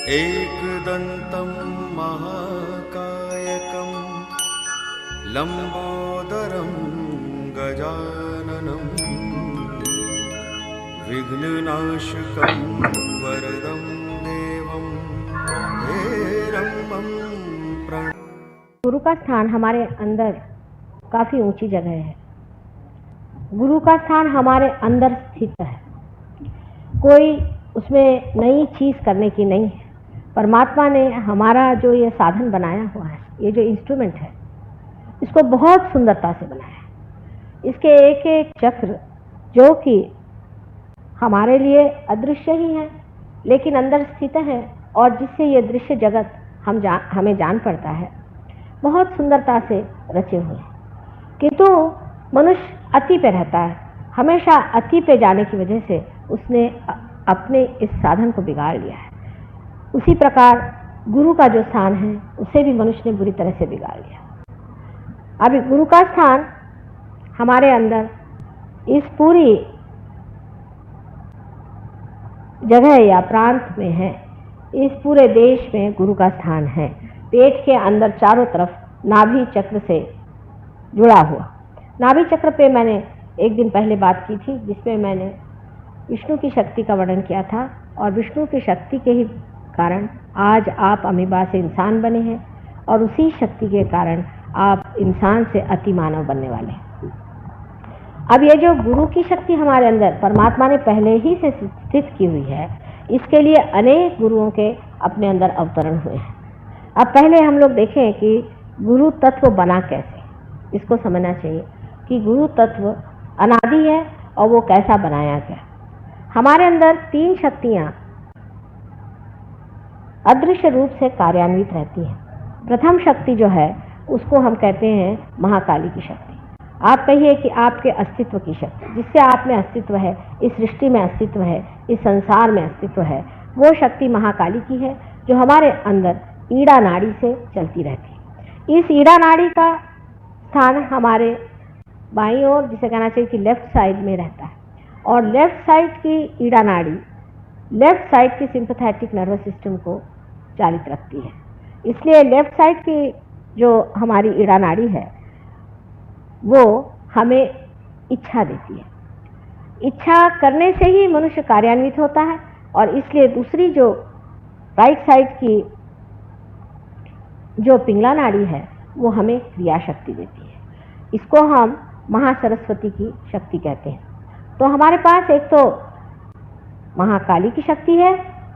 एकदन्तं महाकायकं लम्बोदरं गजाननं विघ्ननाशकं वरदं देवं हेरम्बं प्रणमामि। गुरु का स्थान हमारे अंदर काफ़ी ऊंची जगह है। गुरु का स्थान हमारे अंदर स्थित है, कोई उसमें नई चीज़ करने की नहीं है। परमात्मा ने हमारा जो ये साधन बनाया हुआ है, ये जो इंस्ट्रूमेंट है, इसको बहुत सुंदरता से बनाया है। इसके एक एक चक्र जो कि हमारे लिए अदृश्य ही है लेकिन अंदर स्थित है और जिससे ये दृश्य जगत हमें जान पड़ता है, बहुत सुंदरता से रचे हुए हैं। किंतु मनुष्य अति पे रहता है, हमेशा अति पे जाने की वजह से उसने अपने इस साधन को बिगाड़ लिया है। उसी प्रकार गुरु का जो स्थान है उसे भी मनुष्य ने बुरी तरह से बिगाड़ लिया। अभी गुरु का स्थान हमारे अंदर इस पूरी जगह या प्रांत में है, इस पूरे देश में गुरु का स्थान है। पेट के अंदर चारों तरफ नाभि चक्र से जुड़ा हुआ। नाभि चक्र पे मैंने एक दिन पहले बात की थी, जिसमें मैंने विष्णु की शक्ति का वर्णन किया था और विष्णु की शक्ति के ही कारण आज आप अमीबा से इंसान बने हैं और उसी शक्ति के कारण आप इंसान से अति मानव बनने वाले हैं। अब ये जो गुरु की शक्ति हमारे अंदर परमात्मा ने पहले ही से स्थित की हुई है, इसके लिए अनेक गुरुओं के अपने अंदर अवतरण हुए हैं। अब पहले हम लोग देखें कि गुरु तत्व बना कैसे, इसको समझना चाहिए कि गुरु तत्व अनादि है और वो कैसा बनाया गया। हमारे अंदर तीन शक्तियाँ अदृश्य रूप से कार्यान्वित रहती हैं। प्रथम शक्ति जो है उसको हम कहते हैं महाकाली की शक्ति। आप कहिए कि आपके अस्तित्व की शक्ति, जिससे आप में अस्तित्व है, इस सृष्टि में अस्तित्व है, इस संसार में अस्तित्व है, वो शक्ति महाकाली की है जो हमारे अंदर ईड़ा नाड़ी से चलती रहती है। इस ईड़ा नाड़ी का स्थान हमारे बाईं ओर, जिसे कहना चाहिए कि लेफ्ट साइड में रहता है और लेफ्ट साइड की ईड़ा नाड़ी लेफ्ट साइड की सिंपैथेटिक नर्वस सिस्टम को चालित रखती है। इसलिए लेफ्ट साइड की जो हमारी ईड़ा नाड़ी है वो हमें इच्छा देती है। इच्छा करने से ही मनुष्य कार्यान्वित होता है और इसलिए दूसरी जो राइट साइड की जो पिंगला नाड़ी है वो हमें क्रिया शक्ति देती है। इसको हम महासरस्वती की शक्ति कहते हैं। तो हमारे पास एक तो महाकाली की शक्ति है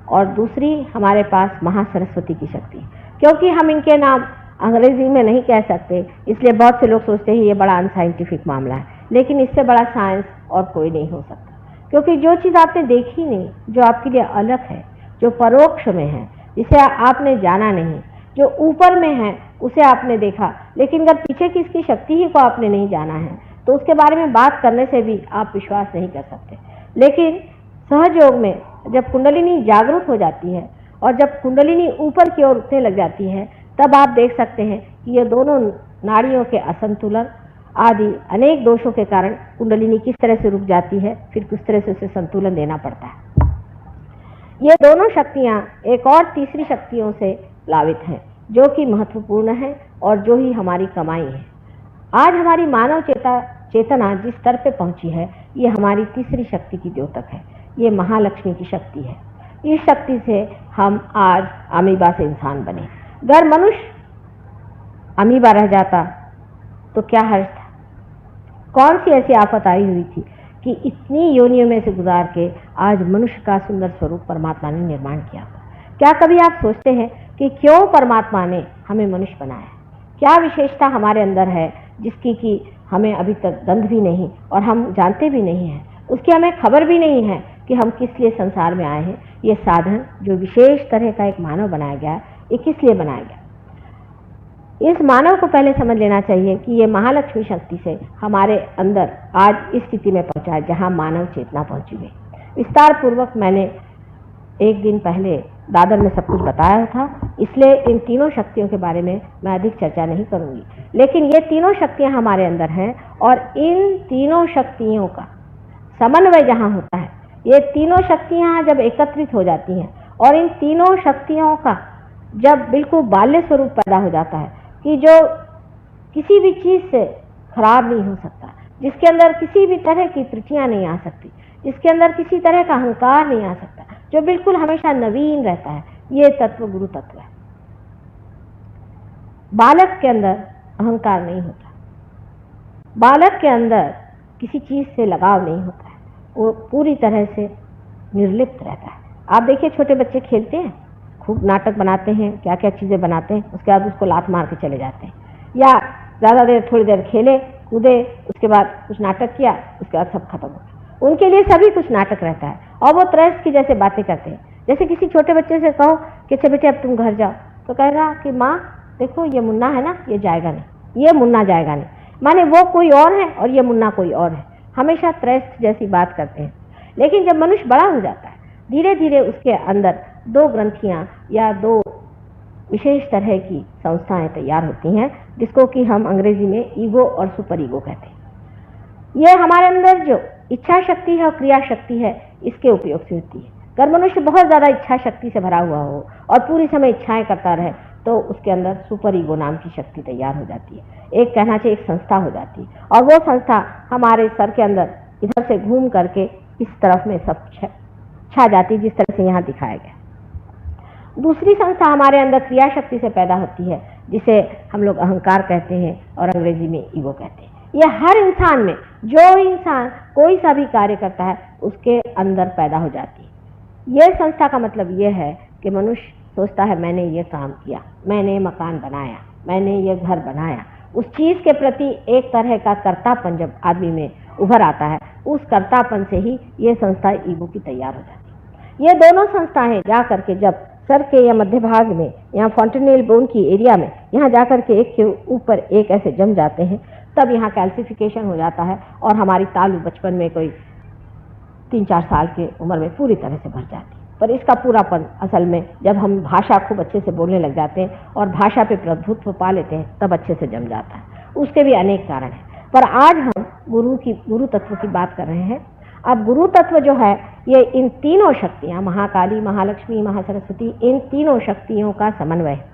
और दूसरी हमारे पास महासरस्वती की शक्ति। क्योंकि हम इनके नाम अंग्रेजी में नहीं कह सकते, इसलिए बहुत से लोग सोचते हैं ये बड़ा अनसाइंटिफिक मामला है, लेकिन इससे बड़ा साइंस और कोई नहीं हो सकता। क्योंकि जो चीज़ आपने देखी नहीं, जो आपके लिए अलग है, जो परोक्ष में है, जिसे आपने जाना नहीं, जो ऊपर में है उसे आपने देखा, लेकिन अगर पीछे की इसकी शक्ति ही को आपने नहीं जाना है तो उसके बारे में बात करने से भी आप विश्वास नहीं कर सकते। लेकिन सहयोग में जब कुंडलिनी जागरूक हो जाती है और जब कुंडलिनी ऊपर की ओर उठने लग जाती है, तब आप देख सकते हैं कि ये दोनों नाड़ियों के असंतुलन आदि अनेक दोषों के कारण कुंडलिनी किस तरह से रुक जाती है, फिर किस तरह से उसे संतुलन देना पड़ता है। ये दोनों शक्तियाँ एक और तीसरी शक्तियों से प्लावित हैं जो कि महत्वपूर्ण है और जो ही हमारी कमाई है। आज हमारी मानव चेतना जिस स्तर पे पहुंची है, ये हमारी तीसरी शक्ति की द्योतक है। ये महालक्ष्मी की शक्ति है। इस शक्ति से हम आज अमीबा से इंसान बने। अगर मनुष्य अमीबा रह जाता तो क्या हर्ज था? कौन सी ऐसी आफत आई हुई थी कि इतनी योनियों में से गुजार के आज मनुष्य का सुंदर स्वरूप परमात्मा ने निर्माण किया? क्या कभी आप सोचते हैं कि क्यों परमात्मा ने हमें मनुष्य बनाया? क्या विशेषता हमारे अंदर है जिसकी कि हमें अभी तक गंध भी नहीं और हम जानते भी नहीं हैं, उसकी हमें खबर भी नहीं है कि हम किस लिए संसार में आए हैं। ये साधन जो विशेष तरह का एक मानव बनाया गया, ये किस लिए बनाया गया? इस मानव को पहले समझ लेना चाहिए कि ये महालक्ष्मी शक्ति से हमारे अंदर आज इस स्थिति में पहुंचा है जहां मानव चेतना पहुंची गई। विस्तार पूर्वक मैंने एक दिन पहले दादर में सब कुछ बताया था, इसलिए इन तीनों शक्तियों के बारे में मैं अधिक चर्चा नहीं करूंगी। लेकिन ये तीनों शक्तियां हमारे अंदर हैं और इन तीनों शक्तियों का समन्वय जहां होता है, ये तीनों शक्तियां जब एकत्रित हो जाती हैं और इन तीनों शक्तियों का जब बिल्कुल बाल्य स्वरूप पैदा हो जाता है कि जो किसी भी चीज से खराब नहीं हो सकता, जिसके अंदर किसी भी तरह की त्रुटियां नहीं आ सकती, जिसके अंदर किसी तरह का अहंकार नहीं आ सकता, जो बिल्कुल हमेशा नवीन रहता है, ये तत्व गुरु तत्व है। बालक के अंदर अहंकार नहीं होता, बालक के अंदर किसी चीज से लगाव नहीं होता है, वो पूरी तरह से निर्लिप्त रहता है। आप देखिए छोटे बच्चे खेलते हैं, खूब नाटक बनाते हैं, क्या क्या चीजें बनाते हैं, उसके बाद उसको लात मार के चले जाते हैं, या ज़्यादा देर थोड़ी देर खेले कूदे, उसके बाद कुछ नाटक किया, उसके बाद सब खत्म हो गया। उनके लिए सभी कुछ नाटक रहता है और वो त्रस्त की जैसे बातें करते हैं। जैसे किसी छोटे बच्चे से कहो कि अच्छा बेटे अब तुम घर जाओ, तो कहेगा कि माँ देखो ये मुन्ना है ना, ये जाएगा नहीं, ये मुन्ना जाएगा नहीं, माने वो कोई और है और ये मुन्ना कोई और है, हमेशा त्रस्त जैसी बात करते हैं। लेकिन जब मनुष्य बड़ा हो जाता है, धीरे धीरे उसके अंदर दो ग्रंथियां या दो विशेष तरह की संस्थाएं तैयार होती हैं, जिसको कि हम अंग्रेजी में ईगो और सुपर ईगो कहते हैं। ये हमारे अंदर जो इच्छा शक्ति है और क्रिया शक्ति है, इसके उपयोग से होती है। अगर मनुष्य बहुत ज़्यादा इच्छा शक्ति से भरा हुआ हो और पूरी समय इच्छाएं करता रहे, तो उसके अंदर सुपर ईगो नाम की शक्ति तैयार हो जाती है, एक कहना चाहिए एक संस्था हो जाती है, और वो संस्था हमारे सर के अंदर इधर से घूम करके इस तरफ में सब छा जाती है, जिस तरह से यहाँ दिखाया गया। दूसरी संस्था हमारे अंदर क्रिया शक्ति से पैदा होती है, जिसे हम लोग अहंकार कहते हैं और अंग्रेजी में ईगो कहते हैं। ये हर इंसान में, जो इंसान कोई सा भी कार्य करता है, उसके अंदर पैदा हो जाती है। यह संस्था का मतलब यह है कि मनुष्य सोचता है मैंने ये काम किया, मैंने मकान बनाया, मैंने ये घर बनाया, उस चीज़ के प्रति एक तरह का कर्तापन जब आदमी में उभर आता है, उस कर्तापन से ही ये संस्था ईगो की तैयार हो जाती है। ये दोनों संस्थाएं जा करके जब सर के या मध्य भाग में, यहाँ फॉन्टेनेल बोन की एरिया में, यहाँ जाकर के एक के ऊपर एक ऐसे जम जाते हैं, तब यहाँ कैल्सिफिकेशन हो जाता है और हमारी तालू बचपन में कोई 3-4 साल की उम्र में पूरी तरह से भर जाती है। पर इसका पूरापन असल में जब हम भाषा खूब अच्छे से बोलने लग जाते हैं और भाषा पे प्रभुत्व पा लेते हैं, तब अच्छे से जम जाता है। उसके भी अनेक कारण हैं, पर आज हम गुरु तत्व की बात कर रहे हैं। अब गुरु तत्व जो है, ये इन तीनों शक्तियाँ, महाकाली, महालक्ष्मी, महासरस्वती, इन तीनों शक्तियों का समन्वय है,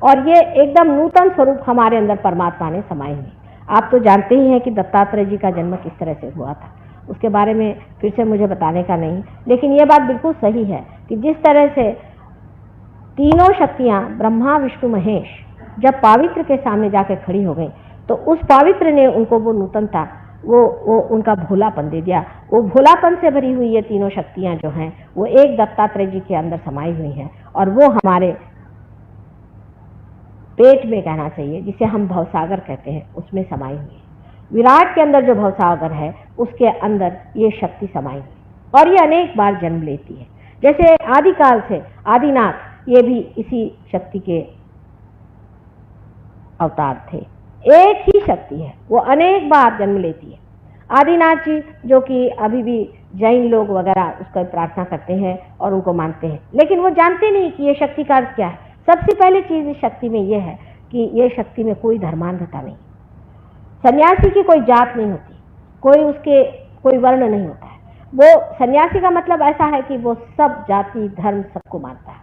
और ये एकदम नूतन स्वरूप हमारे अंदर परमात्मा ने समाये हुए। आप तो जानते ही हैं कि दत्तात्रेय जी का जन्म किस तरह से हुआ था, उसके बारे में फिर से मुझे बताने का नहीं, लेकिन ये बात बिल्कुल सही है कि जिस तरह से तीनों शक्तियाँ ब्रह्मा विष्णु महेश जब पावित्र के सामने जाकर खड़ी हो गई, तो उस पावित्र ने उनको वो नूतनता, वो उनका भोलापन दे दिया। वो भोलापन से भरी हुई ये तीनों शक्तियाँ जो हैं, वो एक दत्तात्रेय जी के अंदर समाई हुई हैं, और वो हमारे पेट में कहना चाहिए, जिसे हम भवसागर कहते हैं, उसमें समाई हुई है। विराट के अंदर जो भवसागर है, उसके अंदर ये शक्ति समाई है और ये अनेक बार जन्म लेती है। जैसे आदिकाल से आदिनाथ, ये भी इसी शक्ति के अवतार थे। एक ही शक्ति है, वो अनेक बार जन्म लेती है। आदिनाथ जी जो कि अभी भी जैन लोग वगैरह उसका प्रार्थना करते हैं और उनको मानते हैं, लेकिन वो जानते नहीं कि ये शक्ति का अर्थ क्या है। सबसे पहली चीज़ इस शक्ति में ये है कि ये शक्ति में कोई धर्मांधता नहीं, सन्यासी की कोई जात नहीं होती, कोई वर्ण नहीं होता है। वो सन्यासी का मतलब ऐसा है कि वो सब जाति धर्म सबको मानता है,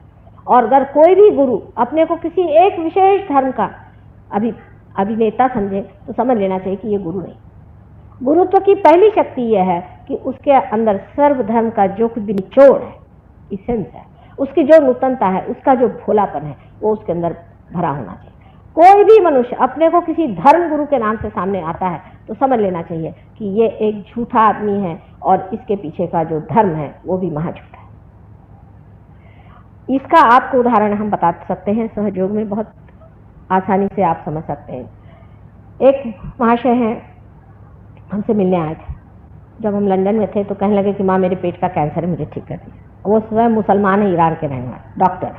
और अगर कोई भी गुरु अपने को किसी एक विशेष धर्म का अभिनेता समझे, तो समझ लेना चाहिए कि ये गुरु नहीं। गुरुत्व की पहली शक्ति यह है कि उसके अंदर सर्वधर्म का जो कुछ भी निचोड़ है, इसेंस है, उसकी जो नूतनता है, उसका जो भोलापन है, वो उसके अंदर भरा होना चाहिए। कोई भी मनुष्य अपने को किसी धर्म गुरु के नाम से सामने आता है, तो समझ लेना चाहिए कि ये एक झूठा आदमी है, और इसके पीछे का जो धर्म है वो भी महाझूठा है। इसका आपको उदाहरण हम बता सकते हैं सहयोग में, बहुत आसानी से आप समझ सकते हैं। एक महाशय हैं, हमसे मिलने आए थे जब हम लंदन में थे, तो कहने लगे कि माँ मेरे पेट का कैंसर है, मुझे ठीक कर दिया। वो स्वयं मुसलमान है, ईरान के रहने वाले डॉक्टर।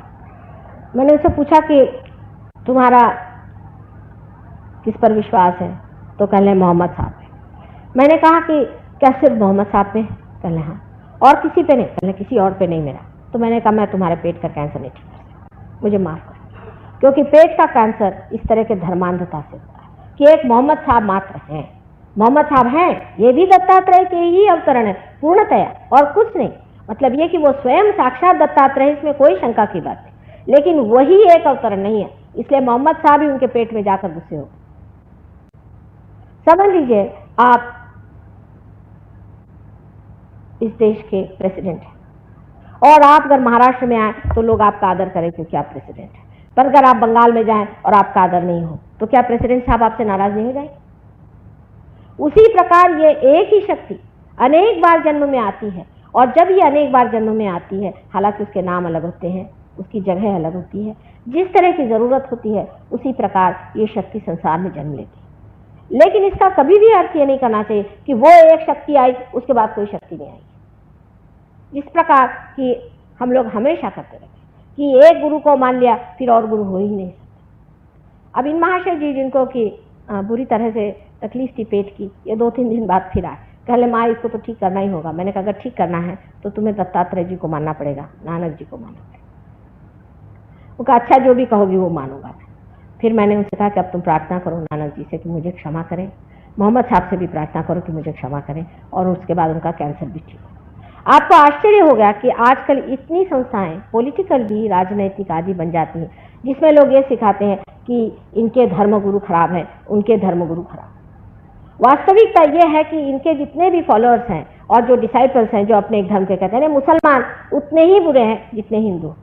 मैंने उनसे पूछा कि तुम्हारा किस पर विश्वास है, तो कहने मोहम्मद साहब पे। मैंने कहा कि क्या सिर्फ मोहम्मद साहब पे? कहने हाँ। और किसी पे नहीं? कहने किसी और पे नहीं मेरा। तो मैंने कहा मैं तुम्हारे पेट का कैंसर नहीं ठीक कर सकता, मुझे माफ़ कर, क्योंकि पेट का कैंसर इस तरह के धर्मांधता से होता है कि एक मोहम्मद साहब मात्र हैं। मोहम्मद साहब हैं, ये भी दत्तात्रेय के ही अवतरण है पूर्णतया, और कुछ नहीं। मतलब ये कि वो स्वयं साक्षात दत्तात्रेय, इसमें कोई शंका की बात नहीं, लेकिन वही एक अवतरण नहीं है, इसलिए मोहम्मद साहब ही उनके पेट में जाकर गुस्से हो। समझ लीजिए आप इस देश के प्रेसिडेंट हैं और आप अगर महाराष्ट्र में आए तो लोग आपका आदर करें क्योंकि आप प्रेसिडेंट हैं, पर अगर आप बंगाल में जाएं और आपका आदर नहीं हो तो क्या प्रेसिडेंट साहब आपसे नाराज नहीं हो जाए? उसी प्रकार ये एक ही शक्ति अनेक बार जन्म में आती है, और जब ये अनेक बार जन्म में आती है, हालांकि उसके नाम अलग होते हैं, उसकी जगह अलग होती है, जिस तरह की जरूरत होती है उसी प्रकार ये शक्ति संसार में जन्म लेती है। लेकिन इसका कभी भी अर्थ ये नहीं करना चाहिए कि वो एक शक्ति आई उसके बाद कोई शक्ति नहीं आई। जिस प्रकार कि हम लोग हमेशा करते रहते कि एक गुरु को मान लिया फिर और गुरु हो ही नहीं सकते। अब इन महाशय जी जिनको कि बुरी तरह से तकलीफ थी पेट की, ये 2-3 दिन बाद फिर आए, कहले माँ इसको तो ठीक करना ही होगा। मैंने कहा अगर ठीक करना है तो तुम्हें दत्तात्रेय जी को मानना पड़ेगा, नानक जी को मानना पड़ेगा। वो कहा अच्छा जो भी कहोगी वो मानूंगा मैं। फिर मैंने उनसे कहा कि अब तुम प्रार्थना करो नानक जी से कि मुझे क्षमा करें, मोहम्मद साहब से भी प्रार्थना करो कि मुझे क्षमा करें, और उसके बाद उनका कैंसर भी ठीक हो। आपको आश्चर्य हो गया कि आजकल इतनी संस्थाएं पॉलिटिकल भी, राजनैतिक आदि बन जाती हैं जिसमें लोग ये सिखाते हैं कि इनके धर्मगुरु खराब हैं, उनके धर्मगुरु खराब। वास्तविकता यह है कि इनके जितने भी फॉलोअर्स हैं और जो डिसाइपल्स हैं जो अपने एक धर्म के कहते हैं, मुसलमान उतने ही बुरे हैं जितने हिंदू,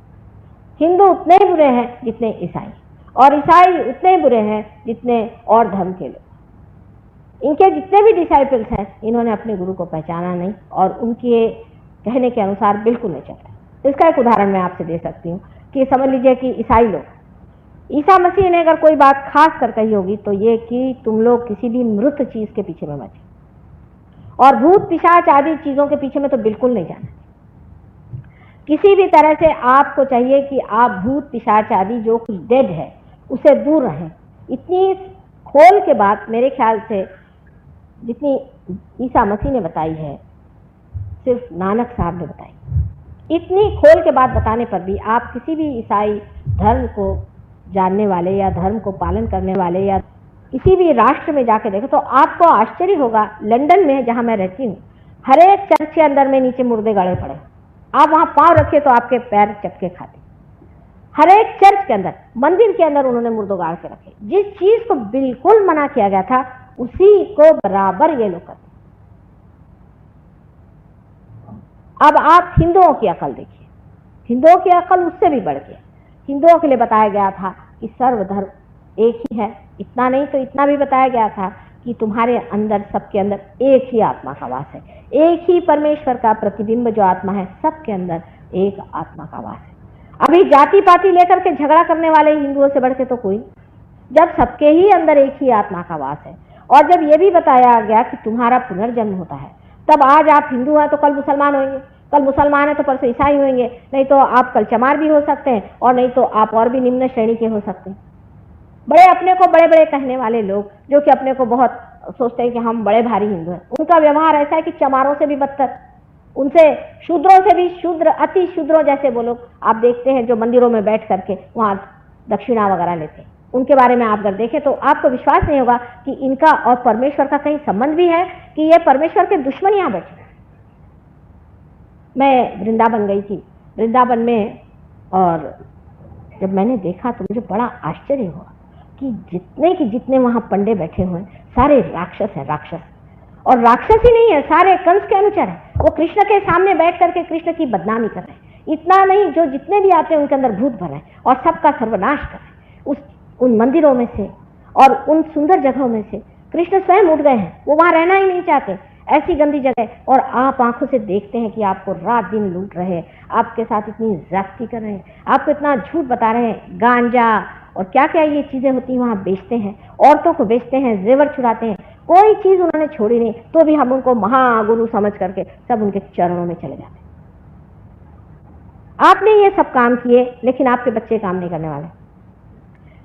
हिंदू उतने ही बुरे हैं जितने ईसाई, और ईसाई उतने ही बुरे हैं जितने और धर्म के लोग। इनके जितने भी डिसाइपल्स हैं इन्होंने अपने गुरु को पहचाना नहीं और उनके कहने के अनुसार बिल्कुल नहीं चलता। इसका एक उदाहरण मैं आपसे दे सकती हूँ कि समझ लीजिए कि ईसाई लोग, ईसा मसीह ने अगर कोई बात खास कर कही होगी तो ये कि तुम लोग किसी भी मृत चीज के पीछे में मत जाओ, और भूत पिशाच आदि चीजों के पीछे में तो बिल्कुल नहीं जाना। किसी भी तरह से आपको चाहिए कि आप भूत पिशाच आदि जो कुछ डेड है उसे दूर रहें। इतनी खोल के बात मेरे ख्याल से जितनी ईसा मसीह ने बताई है सिर्फ नानक साहब ने बताई। इतनी खोल के बात बताने पर भी आप किसी भी ईसाई धर्म को जानने वाले या धर्म को पालन करने वाले या किसी भी राष्ट्र में जाके देखो तो आपको आश्चर्य होगा। लंदन में जहां मैं रहती हूँ, हर एक चर्च के अंदर में नीचे मुर्दे गड़े पड़े, आप वहां पांव रखिए तो आपके पैर चटके खाते। हर एक चर्च के अंदर, मंदिर के अंदर उन्होंने मुर्दों गाड़ के रखे। जिस चीज को बिल्कुल मना किया गया था उसी को बराबर ये लोग करते। अब आप हिंदुओं की अकल देखिए, हिंदुओं की अकल उससे भी बढ़ गई। हिंदुओं के लिए बताया गया था कि सर्वधर्म एक ही है, इतना नहीं तो इतना भी बताया गया था कि तुम्हारे अंदर, सबके अंदर एक ही आत्मा का वास है, एक ही परमेश्वर का प्रतिबिंब जो आत्मा है, सबके अंदर एक आत्मा का वास है। अभी जाति पाति लेकर के झगड़ा करने वाले हिंदुओं से बढ़ के तो कोई, जब सबके ही अंदर एक ही आत्मा का वास है, और जब ये भी बताया गया कि तुम्हारा पुनर्जन्म होता है, तब आज आप हिंदू हैं तो कल मुसलमान होंगे, कल मुसलमान है तो परसों ईसाई होंगे, नहीं तो आप कल चमार भी हो सकते हैं, और नहीं तो आप और भी निम्न श्रेणी के हो सकते हैं। बड़े अपने को बड़े बड़े कहने वाले लोग जो कि अपने को बहुत सोचते हैं कि हम बड़े भारी हिंदू हैं, उनका व्यवहार ऐसा है कि चमारों से भी बदतर, उनसे शूद्रों से भी शूद्र, अति शूद्रों जैसे वो लोग आप देखते हैं जो मंदिरों में बैठ करके वहाँ दक्षिणा वगैरह लेते हैं। उनके बारे में आप अगर देखें तो आपको विश्वास नहीं होगा कि इनका और परमेश्वर का कहीं संबंध भी है, कि ये परमेश्वर के दुश्मन यहाँ बैठे। मैं वृंदावन गई थी, वृंदावन में, और जब मैंने देखा तो मुझे बड़ा आश्चर्य हुआ कि जितने वहां पंडे बैठे हुए हैं सारे राक्षस हैं, राक्षस। और राक्षस ही नहीं है, सारे कंस के अनुचर हैं। वो कृष्ण के सामने बैठ करके कृष्ण की बदनामी कर रहे हैं। इतना नहीं, जो जितने भी आते हैं उनके अंदर भूत भर है और सबका सर्वनाश कर रहे हैं। उन मंदिरों में से और उन सुंदर जगहों में से कृष्ण स्वयं उठ गए हैं, वो वहां रहना ही नहीं चाहते, ऐसी गंदी जगह। और आप आंखों से देखते हैं कि आपको रात दिन लूट रहे हैं, आपके साथ इतनी ज्यादती कर रहे हैं, आपको इतना झूठ बता रहे हैं, गांजा और क्या क्या ये चीजें होती हैं वहां बेचते हैं, औरतों को बेचते हैं, जेवर चुराते हैं। कोई चीज उन्होंने छोड़ी नहीं, तो भी हम उनको महागुरु समझ करके सब उनके चरणों में चले जाते। आपने ये सब काम किए, लेकिन आपके बच्चे काम नहीं करने वाले।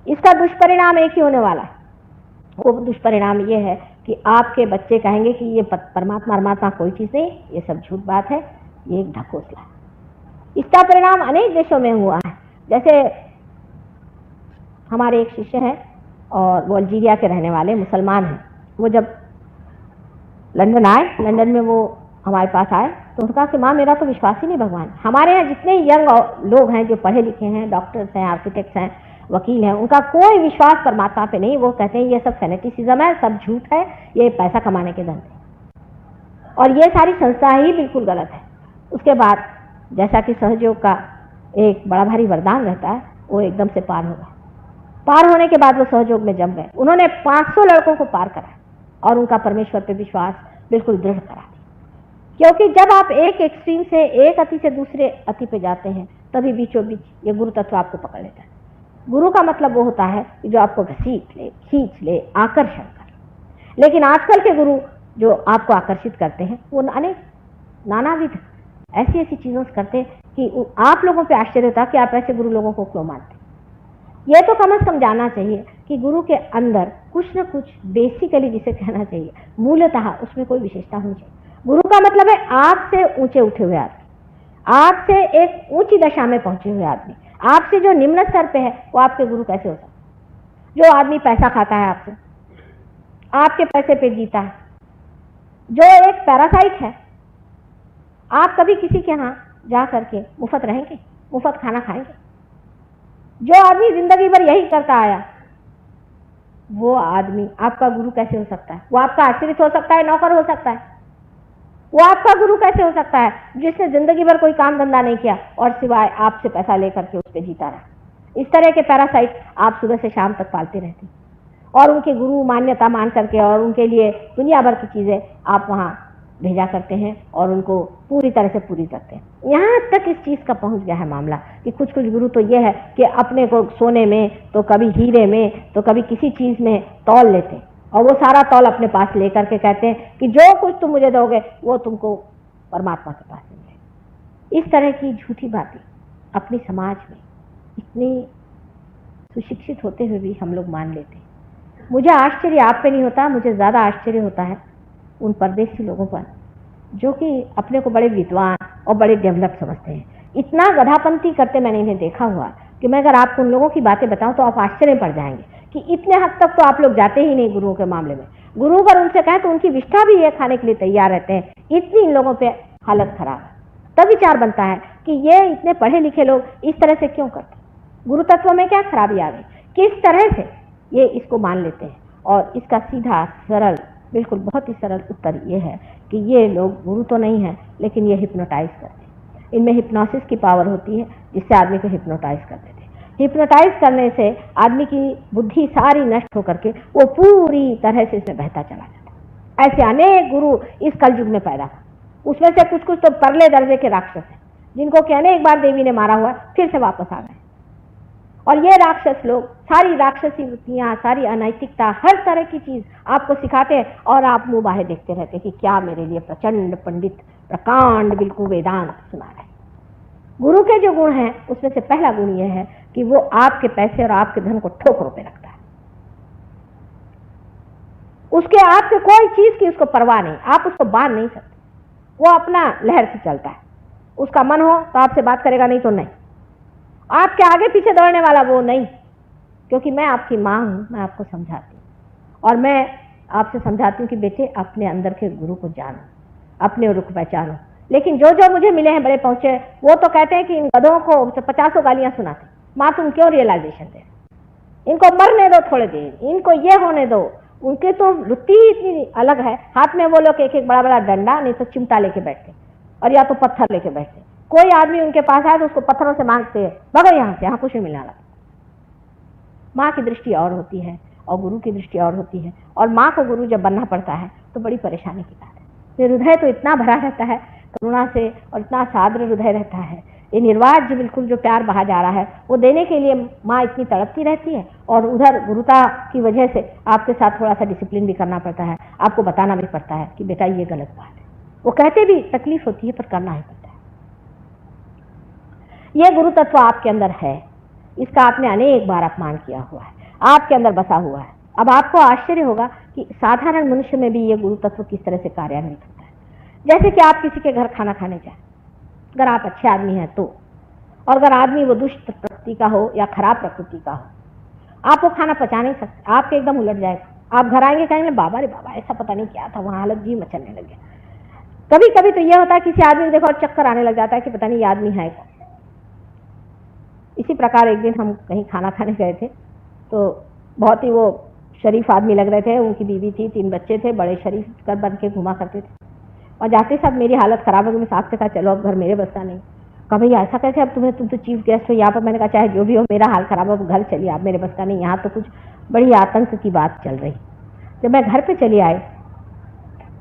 इसका दुष्परिणाम एक ही होने वाला है। वो दुष्परिणाम ये है कि आपके बच्चे कहेंगे कि ये परमात्मा कोई चीज नहीं, ये सब झूठ बात है, ये एक ढकोसला है। इसका परिणाम अनेक देशों में हुआ है। जैसे हमारे एक शिष्य हैं और वो अल्जीरिया के रहने वाले मुसलमान हैं। वो जब लंदन आए, लंदन में वो हमारे पास आए तो उनका कि माँ मेरा तो विश्वास ही नहीं भगवान। हमारे यहाँ जितने यंग लोग हैं जो पढ़े लिखे हैं, डॉक्टर्स हैं, आर्किटेक्ट्स हैं, वकील हैं, उनका कोई विश्वास परमात्मा पे नहीं। वो कहते हैं ये सब फेनेटिसिज्म है, सब झूठ है, ये पैसा कमाने के धंधे, और ये सारी संस्था ही बिल्कुल गलत है। उसके बाद जैसा कि सहयोग का एक बड़ा भारी वरदान रहता है, वो एकदम से पार हो गया। पार होने के बाद वो सहयोग में जम गए। उन्होंने 500 लड़कों को पार करा और उनका परमेश्वर पे विश्वास बिल्कुल दृढ़ करा दिया। क्योंकि जब आप एक एक्सट्रीम से, एक अति से दूसरे अति पे जाते हैं, तभी बीचों बीच ये गुरु तत्व आपको पकड़ लेता है। गुरु का मतलब वो होता है कि जो आपको घसीट ले, खींच ले, आकर्षण करे। लेकिन आजकल के गुरु जो आपको आकर्षित करते हैं वो अनेक नानाविध ऐसी ऐसी चीजों से करते हैं कि आप लोगों पे आश्चर्य होता है कि आप ऐसे गुरु लोगों को क्यों मानते। ये तो कम से कम जानना चाहिए कि गुरु के अंदर कुछ न कुछ बेसिकली, जिसे कहना चाहिए मूलतः, उसमें कोई विशेषता होनी चाहिए। गुरु का मतलब है आपसे ऊंचे उठे हुए आदमी, आपसे एक ऊंची दशा में पहुंचे हुए आदमी। आपसे जो निम्न स्तर पे है वो आपके गुरु कैसे हो सकते? जो आदमी पैसा खाता है आपसे, आपके पैसे पे जीता है, जो एक पैरासाइट है, आप कभी किसी के यहाँ जा करके मुफ्त रहेंगे, मुफ्त खाना खाएंगे? जो आदमी जिंदगी भर यही करता आया, वो आदमी आपका गुरु कैसे हो सकता है? वो आपका आश्रित हो सकता है, नौकर हो सकता है। वो आपका गुरु कैसे हो सकता है जिसने जिंदगी भर कोई काम धंधा नहीं किया और सिवाय आपसे पैसा लेकर के उस पर जीता रहा? इस तरह के पैरासाइट आप सुबह से शाम तक पालते रहते और उनके गुरु मान्यता मान करके और उनके लिए दुनिया भर की चीजें आप वहां भेजा करते हैं और उनको पूरी तरह से पूरी करते हैं। यहाँ तक इस चीज का पहुंच गया है मामला कि कुछ कुछ गुरु तो ये है कि अपने को सोने में, तो कभी हीरे में, तो कभी किसी चीज में तौल लेते हैं और वो सारा तौल अपने पास लेकर के कहते हैं कि जो कुछ तुम मुझे दोगे वो तुमको परमात्मा के पास मिलेगा। इस तरह की झूठी बातें अपने समाज में इतनी सुशिक्षित होते हुए भी हम लोग मान लेते हैं। मुझे आश्चर्य आप पे नहीं होता, मुझे ज्यादा आश्चर्य होता है उन परदेशी लोगों पर जो कि अपने को बड़े विद्वान और बड़े डेवलप समझते हैं। इतना गधापंती करते मैंने इन्हें देखा हुआ कि मैं अगर आपको उन लोगों की बातें बताऊं तो आप आश्चर्य पड़ जाएंगे कि इतने हद तक तो आप लोग जाते ही नहीं गुरुओं के मामले में। गुरु पर उनसे कहें तो उनकी विष्ठा भी ये खाने के लिए तैयार रहते हैं, इतनी इन लोगों पे हालत खराब है। तब विचार बनता है कि ये इतने पढ़े लिखे लोग इस तरह से क्यों करते? गुरु तत्व में क्या खराबी आ गई? किस तरह से ये इसको मान लेते हैं? और इसका सीधा सरल, बिल्कुल बहुत ही सरल उत्तर ये है कि ये लोग गुरु तो नहीं है, लेकिन ये हिप्नोटाइज करते हैं। इनमें हिप्नोसिस की पावर होती है जिससे आदमी को हिप्नोटाइज कर देते हैं। हिप्नोटाइज करने से आदमी की बुद्धि सारी नष्ट होकर के वो पूरी तरह से इसमें बहता चला जाता है। ऐसे अनेक गुरु इस कलयुग में पैदा हुए। उसमें से कुछ कुछ तो परले दर्जे के राक्षस हैं जिनको कहने एक बार देवी ने मारा हुआ, फिर से वापस आ गए। और ये राक्षस लोग सारी राक्षसी वृत्तियां, सारी अनैतिकता, हर तरह की चीज आपको सिखाते हैं और आप मुंह बाहे देखते रहते कि क्या मेरे लिए प्रचंड पंडित प्रकांड बिल्कुल वेदांत सुना रहे। गुरु के जो गुण हैं उसमें से पहला गुण यह है कि वो आपके पैसे और आपके धन को ठोकरों पे रखता है। उसके आपके कोई चीज की उसको परवाह नहीं, आप उसको बांध नहीं सकते। वो अपना लहर से चलता है। उसका मन हो तो आपसे बात करेगा, नहीं तो नहीं। आपके आगे पीछे दौड़ने वाला वो नहीं, क्योंकि मैं आपकी माँ हूं, मैं आपको समझाती हूँ और मैं आपसे समझाती हूँ कि बेटे अपने अंदर के गुरु को जानो, अपने रुख पहचानो। लेकिन जो जो मुझे मिले हैं बड़े पहुंचे, वो तो कहते हैं कि इन गधों को 50 गालियां सुनाते, माँ तुम क्यों रियलाइजेशन दे, इनको मरने दो थोड़े देर, इनको ये होने दो। उनके तो वृत्ति ही इतनी अलग है। हाथ में वो लोग एक एक बड़ा बड़ा डंडा, नहीं तो चिमटा लेके बैठते और या तो पत्थर लेके बैठते। कोई आदमी उनके पास आए तो उसको पत्थरों से मांगते हैं, भगो यहाँ से, यहाँ कुछ नहीं मिलने वाला। माँ की दृष्टि और होती है और गुरु की दृष्टि और होती है। और माँ को गुरु जब बनना पड़ता है तो बड़ी परेशानी की बात है। ये हृदय तो इतना भरा रहता है करुणा से और इतना साद्र हृदय रहता है। ये निर्वाज बिल्कुल जो प्यार बहा जा रहा है वो देने के लिए माँ इतनी तड़पती रहती है और उधर गुरुता की वजह से आपके साथ थोड़ा सा डिसिप्लिन भी करना पड़ता है, आपको बताना भी पड़ता है कि बेटा ये गलत बात है। वो कहते भी तकलीफ होती है पर करना ही पड़ता है। ये गुरु तत्व आपके अंदर है, इसका आपने अनेक बार अपमान किया हुआ है, आपके अंदर बसा हुआ है। अब आपको आश्चर्य होगा कि साधारण मनुष्य में भी ये गुरु तत्व किस तरह से कार्यान्वित होता है। जैसे कि आप किसी के घर खाना खाने जाए, अगर आप अच्छे आदमी हैं तो, और अगर आदमी वो दुष्ट प्रकृति का हो या खराब प्रकृति का हो, आप वो खाना पचा नहीं सकते, आपके एकदम उलट जाएगा। आप घर आएंगे कहेंगे बाबा रे बाबा ऐसा पता नहीं क्या था, वहाँ हालत जी मचलने लग गया। कभी कभी तो यह होता है किसी आदमी को देखो और चक्कर आने लग जाता है कि पता नहीं ये आदमी है कौन। इसी प्रकार एक दिन हम कहीं खाना खाने गए थे, तो बहुत ही वो शरीफ आदमी लग रहे थे, उनकी बीवी थी, 3 बच्चे थे, बड़े शरीफ कर बन के घुमा करते थे। और जाते साथ मेरी हालत खराब हो गई, मैं साथ से कहा चलो अब घर मेरे बस का नहीं। कहा भैया ऐसा कैसे, अब तुम तो चीफ गेस्ट हो यहाँ पर। मैंने कहा चाहे जो भी हो, मेरा हाल खराब हो, घर चलिए, आप मेरे बस का नहीं। यहाँ तो कुछ बड़ी आतंक की बात चल रही। जब मैं घर पे चली आई,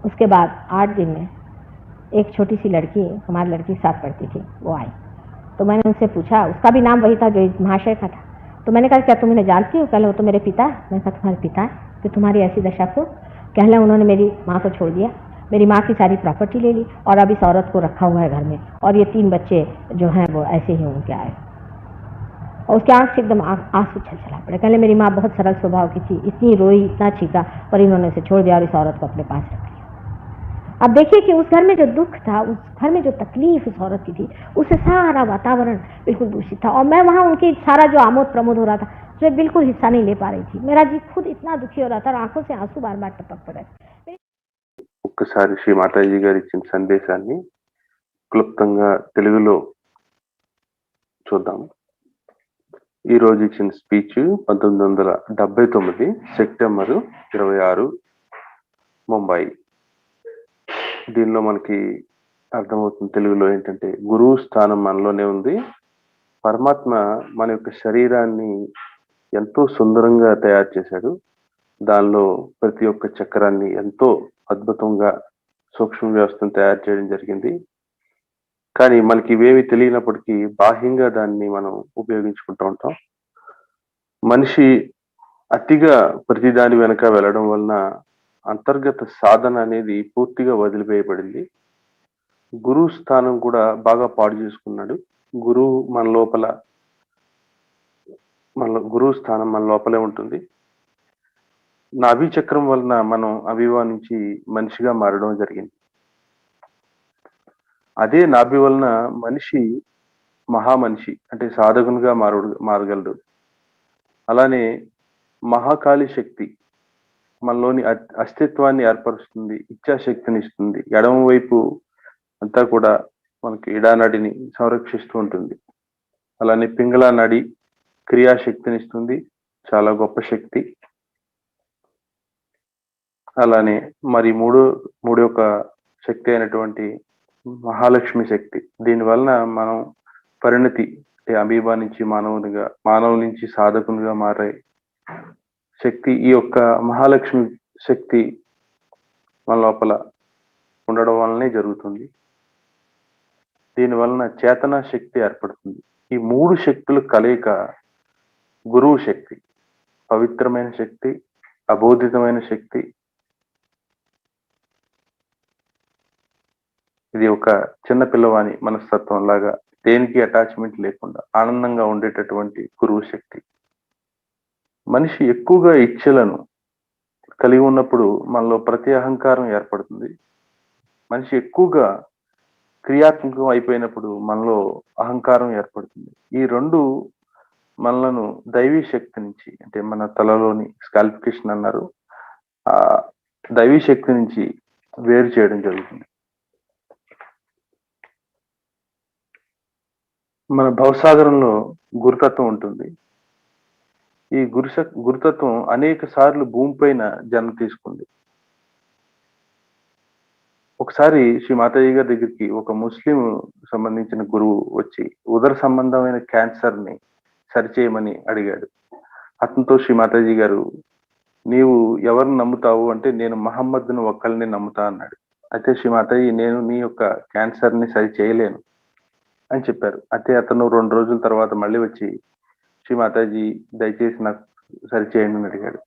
उसके बाद 8 दिन में एक छोटी सी लड़की, हमारी लड़की साथ पढ़ती थी, वो आई। तो मैंने उनसे पूछा, उसका भी नाम वही था जो इस महाशय का था। तो मैंने कहा क्या तुम इन्हें जानती हो? कहले वो तो मेरे पिता है। मैंने कहा तुम्हारे पिता है कि तुम्हारी ऐसी दशा क्यों? कहले उन्होंने मेरी माँ को छोड़ दिया, मेरी माँ की सारी प्रॉपर्टी ले ली और अब इस औरत को रखा हुआ है घर में, और ये 3 बच्चे जो हैं वो ऐसे ही उनके आए। और उसके आंख से एकदम आंसू छल चला पड़े। कहले मेरी माँ बहुत सरल स्वभाव की थी, इतनी रोई, इतना चीखा, पर इन्होंने उसे छोड़ दिया और इस औरत को अपने पास रख लिया। अब देखिए कि उस घर में जो दुख था, उस घर में जो तकलीफ उस औरत की थी, उससे सारा वातावरण बिल्कुल दूषित था। और मैं वहां उनकी सारा जो आमोद प्रमोद हो रहा था, जो बिल्कुल हिस्सा नहीं ले पा रही थी। मेरा जी खुद इतना दुखी हो रहा था और आंखों से आंसू बार बार टपक पड़े। ఒక్కసారి శ్రీ మాతాజీ గారు ఇచ్చిన సందేశాన్ని క్లుప్తంగా తెలుగులో చూద్దాం. ఈ రోజు ఇచ్చిన స్పీచ్ 1979 సెప్టెంబరు 26 ముంబై. దీనిలో మనకి అర్థమవుతుంది తెలుగులో ఏంటంటే, గురువు స్థానం మనలోనే ఉంది. పరమాత్మ మన యొక్క శరీరాన్ని ఎంతో సుందరంగా తయారు చేశాడు. దానిలో ప్రతి ఒక్క చక్రాన్ని ఎంతో అద్భుతంగా సూక్ష్మ వ్యవస్థను తయారు చేయడం జరిగింది. కానీ మనకి ఇవేవి తెలియనప్పటికీ బాహ్యంగా దాన్ని మనం ఉపయోగించుకుంటూ ఉంటాం. మనిషి అతిగా ప్రతి దాని వెనక వెళ్ళడం వలన అంతర్గత సాధన అనేది పూర్తిగా వదిలివేయబడింది. గురువు స్థానం కూడా బాగా పాడు చేసుకున్నాడు. గురువు గురువు స్థానం మన లోపలే ఉంటుంది. నాభి చక్రం వలన మనం అవివా నుంచి మనిషిగా మారడం జరిగింది. అదే నాభి వలన మనిషి మహామనిషి అంటే సాధకునిగా మారగలడు. అలానే మహాకాళి శక్తి మనలోని అస్తిత్వాన్ని ఏర్పరుస్తుంది, ఇచ్ఛాశక్తిని ఇస్తుంది. ఎడమ వైపు అంతా కూడా మనకి ఇడానడిని సంరక్షిస్తూ ఉంటుంది. అలానే పింగళ నడి క్రియాశక్తిని ఇస్తుంది, చాలా గొప్ప శక్తి. అలానే మరి మూడు యొక్క శక్తి అయినటువంటి మహాలక్ష్మి శక్తి, దీని వలన మనం పరిణతి అమీబా నుంచి మానవు నుంచి సాధకునిగా మారే శక్తి, ఈ యొక్క మహాలక్ష్మి శక్తి మన లోపల ఉండడం వలనే జరుగుతుంది. దీని వలన చేతనా శక్తి ఏర్పడుతుంది. ఈ 3 శక్తుల కలయిక గురువు శక్తి. పవిత్రమైన శక్తి, అబోధితమైన శక్తి. ఇది ఒక చిన్న పిల్లవాని మనస్తత్వం లాగా, దేనికి అటాచ్మెంట్ లేకుండా ఆనందంగా ఉండేటటువంటి గురువు శక్తి. మనిషి ఎక్కువగా ఇచ్ఛలను కలిగి ఉన్నప్పుడు మనలో ప్రతి అహంకారం ఏర్పడుతుంది. మనిషి ఎక్కువగా క్రియాత్మకం అయిపోయినప్పుడు మనలో అహంకారం ఏర్పడుతుంది. ఈ 2 మనలను దైవీ శక్తి నుంచి, అంటే మన తలలోని స్కాల్పికేషన్ అన్నారు, ఆ దైవీ శక్తి నుంచి వేరు చేయడం జరుగుతుంది. మన భవసాగరంలో గురుతత్వం ఉంటుంది. ఈ గురుతత్వం అనేక సార్లు భూమిపైన జన్మ తీసుకుంది. ఒకసారి శ్రీ మాతాజీ గారి దగ్గరికి ఒక ముస్లిం సంబంధించిన గురువు వచ్చి ఉదర సంబంధమైన క్యాన్సర్ ని సరిచేయమని అడిగాడు. అతనితో శ్రీ మాతాజీ గారు, నీవు ఎవరిని నమ్ముతావు అంటే, నేను మహమ్మద్ను ఒక్కరిని నమ్ముతా అన్నాడు. అయితే శ్రీ మాతాజీ, నేను నీ యొక్క క్యాన్సర్ ని సరి చేయలేను అని చెప్పారు. అయితే అతను 2 రోజుల తర్వాత మళ్ళీ వచ్చి, శ్రీ మాతాజీ దయచేసి నాకు సరిచేయండి అని అడిగాడు.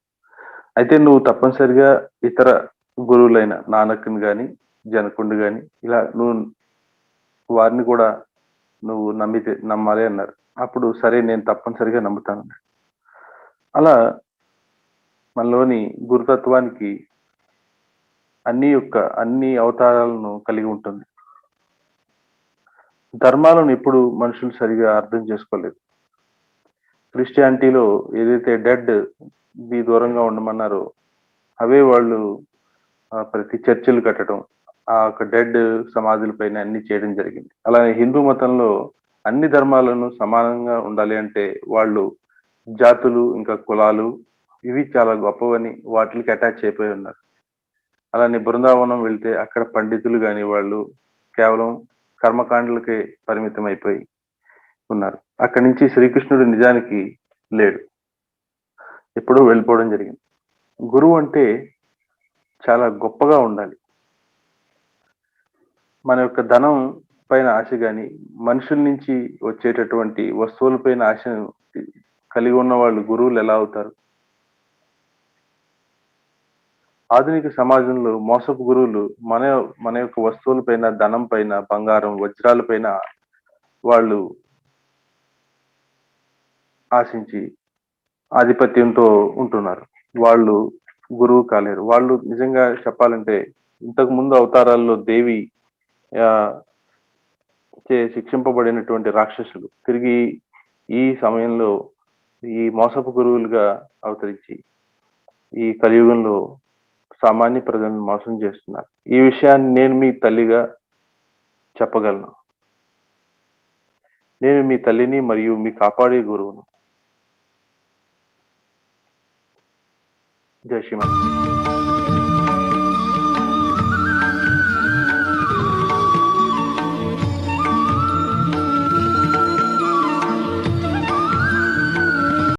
అయితే నువ్వు తప్పనిసరిగా ఇతర గురువులైన నానక్ని గాని, జనకుండు గాని, ఇలా నువ్వు వారిని కూడా నువ్వు నమ్మాలి అన్నారు. అప్పుడు సరే నేను తప్పనిసరిగా నమ్ముతాను అన్నాడు. అలా మనలోని గురుతత్వానికి అన్ని అవతారాలను కలిగి ఉంటుంది. ధర్మాలను ఎప్పుడు మనుషులు సరిగా అర్థం చేసుకోలేదు. క్రిస్టియానిటీలో ఏదైతే డెడ్ ది దూరంగా ఉండమన్నారో అవే వాళ్ళు ప్రతి చర్చిలు కట్టడం, ఆ ఒక డెడ్ సమాధుల పైన అన్ని చేయడం జరిగింది. అలానే హిందూ మతంలో అన్ని ధర్మాలను సమానంగా ఉండాలి అంటే వాళ్ళు జాతులు ఇంకా కులాలు ఇవి చాలా గొప్పవని వాటికి అటాచ్ అయిపోయి ఉన్నారు. అలానే బృందావనం వెళ్తే అక్కడ పండితులు గాని వాళ్ళు కేవలం కర్మకాండలకే పరిమితం అయిపోయి ఉన్నారు. అక్కడి నుంచి శ్రీకృష్ణుడు నిజానికి లేడు, ఎప్పుడూ వెళ్ళిపోవడం జరిగింది. గురువు అంటే చాలా గొప్పగా ఉండాలి. మన యొక్క ధనం పైన ఆశ గాని, మనుషుల నుంచి వచ్చేటటువంటి వస్తువుల పైన ఆశను కలిగి ఉన్న వాళ్ళు గురువులు ఎలా అవుతారు? ఆధునిక సమాజంలో మోసపు గురువులు మన యొక్క వస్తువుల పైన, ధనం పైన, బంగారం, వజ్రాల పైన వాళ్ళు ఆశించి ఆధిపత్యంతో ఉంటున్నారు. వాళ్ళు గురువు కాలేరు. వాళ్ళు నిజంగా చెప్పాలంటే ఇంతకు ముందు అవతారాల్లో దేవి చే శిక్షింపబడినటువంటి రాక్షసులు తిరిగి ఈ సమయంలో ఈ మోసపు గురువులుగా అవతరించి ఈ కలియుగంలో సామాన్య ప్రజలను మోసం చేస్తున్నారు. ఈ విషయాన్ని నేను మీ తల్లిగా చెప్పగలను. నేను మీ తల్లిని మరియు మీ కాపాడే గురువును. జై శ్రీమన్.